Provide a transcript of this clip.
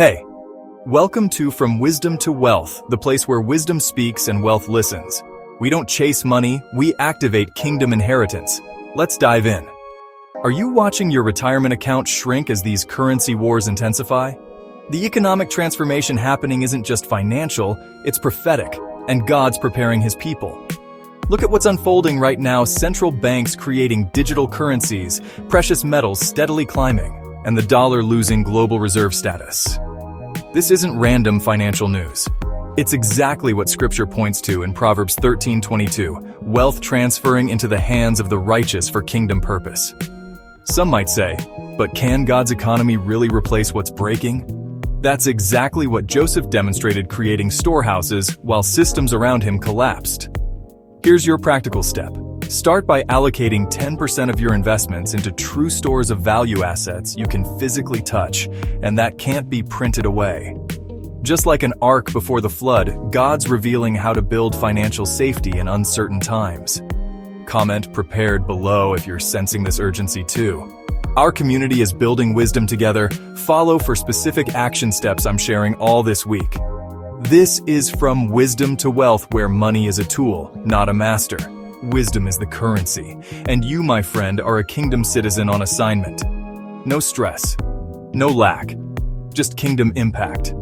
Hey, welcome to From Wisdom to Wealth, the place where wisdom speaks and wealth listens. We don't chase money, we activate kingdom inheritance. Let's dive in. Are you watching your retirement account shrink as these currency wars intensify? The economic transformation happening isn't just financial, it's prophetic, and God's preparing His people. Look at what's unfolding right now: central banks creating digital currencies, precious metals steadily climbing, and the dollar losing global reserve status. This isn't random financial news. It's exactly what Scripture points to in Proverbs 13:22, wealth transferring into the hands of the righteous for kingdom purpose. Some might say, but can God's economy really replace what's breaking? That's exactly what Joseph demonstrated, creating storehouses while systems around him collapsed. Here's your practical step. Start by allocating 10% of your investments into true stores of value assets you can physically touch, and that can't be printed away. Just like an ark before the flood, God's revealing how to build financial safety in uncertain times. Comment "prepared" below if you're sensing this urgency too. Our community is building wisdom together. Follow for specific action steps I'm sharing all this week. This is From Wisdom to Wealth, where money is a tool, not a master. Wisdom is the currency, and you, my friend, are a kingdom citizen on assignment. No stress, no lack, just kingdom impact.